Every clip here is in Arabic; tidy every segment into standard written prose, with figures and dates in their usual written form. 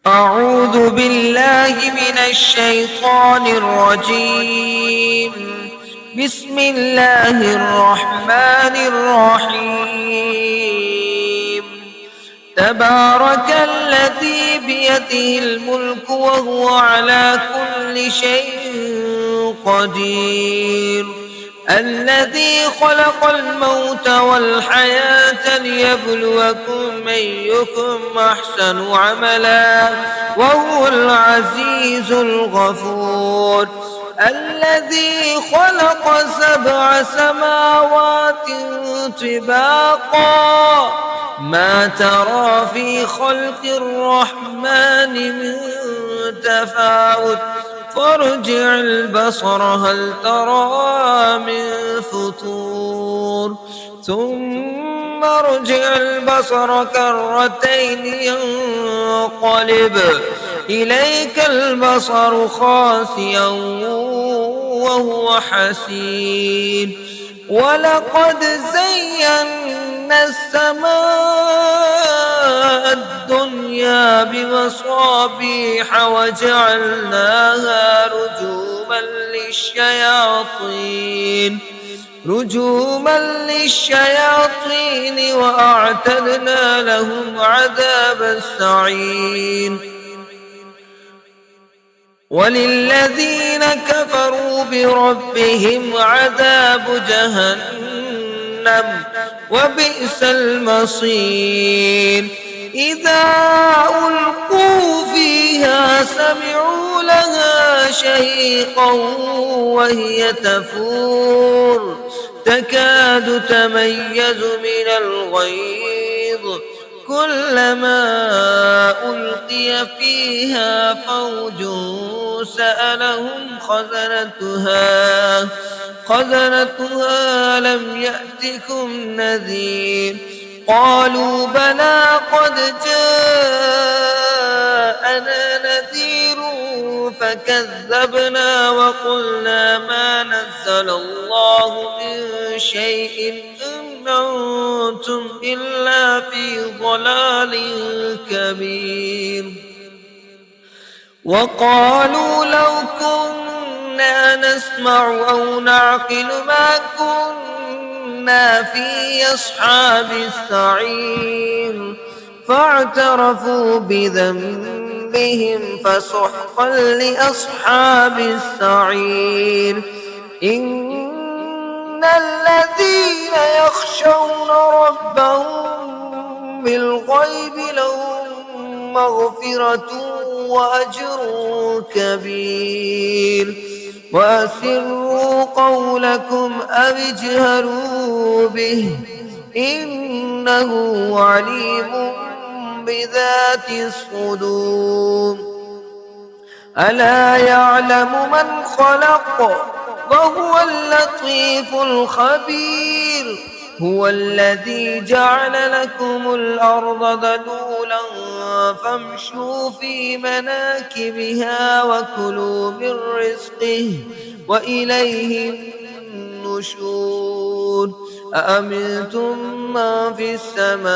أعوذ بالله من الشيطان الرجيم. بسم الله الرحمن الرحيم. تبارك الذي بيده الملك وهو على كل شيء قدير. الذي خلق الموت والحياة ليبلوكم أيكم أحسن عملا وهو العزيز الغفور. الذي خلق 7 سماوات طباقا ما ترى في خلق الرحمن من تفاوت فارجع البصر هل ترى من فطور ثم ارجع البصر كرتين ينقلب إليك البصر خاسئا وهو حسير. ولقد زينا السماء الدنيا بمصابيح وجعلناها رجوما للشياطين وأعتدنا لهم عذاب السعير. وللذين كفروا بربهم عذاب جهنم وبئس المصير. إذا ألقوا فيها سمعوا لها شهيقا وهي تفور تكاد تميز من الغيظ كلما ألقي فيها فوج سألهم خزنتها لم يأتكم نذير قالوا بلى قد جاءنا نذير فكذبنا وقلنا ما نزل الله من شيء إن أنتم إلا في ضلال كبير. وقالوا لو كنا نسمع أو نعقل ما كنا في أصحاب السعير فاعترفوا بذنبهم فسحقا لأصحاب السعير. إن الذين يخشون ربهم بالغيب لهم مغفرة وأجر كبير. وأسروا قولكم أو اجهروا به إنه عليم بذات الصدور. ألا يعلم من خلق وهو اللطيف الخبير. هو الذي جعل لكم الأرض ذلولا فامشوا في مناكبها وكلوا من رزقه وإليه النشور. أأمنتم من في السماء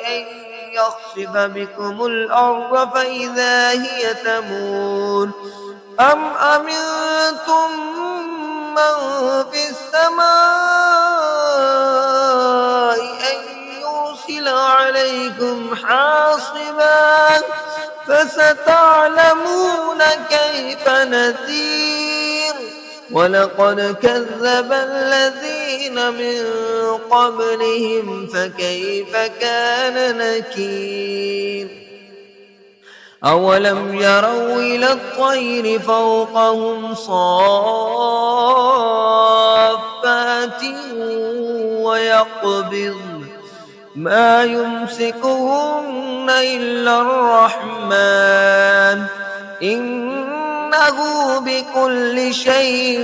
أن يخسف بكم الأرض فإذا هي تمور أم أمنتم من في السماء أن يرسل عليكم حاصبا فستعلمون كيف نذير. ولقد كذب الذين من قبلهم فكيف كان نكير. أولم يروا إلى الطير فوقهم صافات ويقبضن ما يمسكهن إلا الرحمن إنه بكل شيء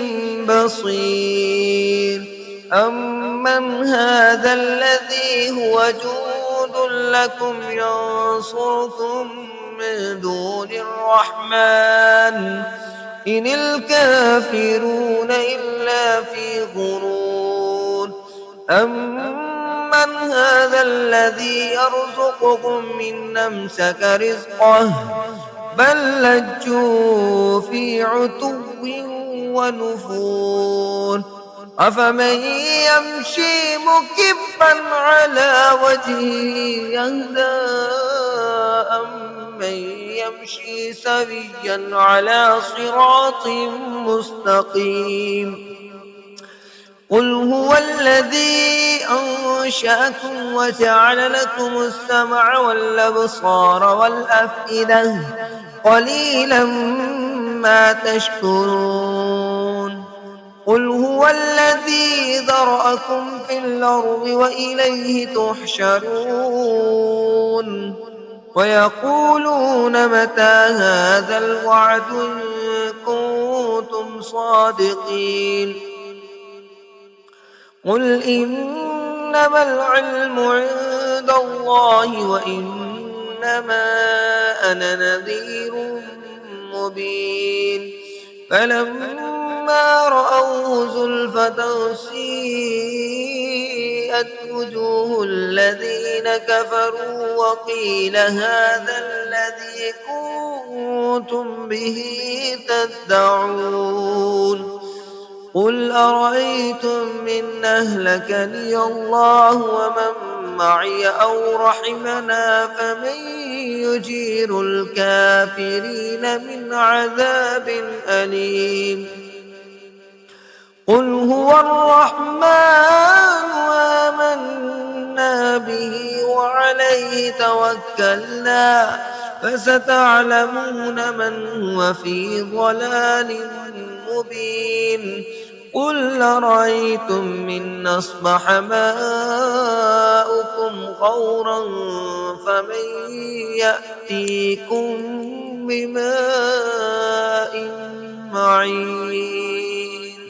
بصير. أمن هذا الذي هو جند لكم ينصركم من دون الرحمن إن الكافرون إلا في غرور. أمن من هذا الذي يرزقكم إن أمسك رزقه بل لجوا في عتو ونفور أفمن يمشي مكبا على وجهه يهدى أمن يمشي سويا على صراط مستقيم قل هو الذي أنشأكم وجعل لكم السمع والأبصار والأفئدة قليلا ما تشكرون قل هو الذي ذرأكم في الأرض وإليه تحشرون ويقولون متى هذا الوعد إن كنتم صادقين قل إنما العلم عند الله وإنما أنا نذير مبين فلما رأوه زلفة سيئت وجوه الذين كفروا وقيل هذا الذي كنتم به تدعون قل أرأيتم إن أهلكني الله ومن معي أو رحمنا فمن يجير الكافرين من عذاب أليم قل هو الرحمن آمنا به وعليه توكلنا فستعلمون من هو في ضلال مبين قل أرأيتم إن أصبح ماؤكم غورا فمن يأتيكم بماء معين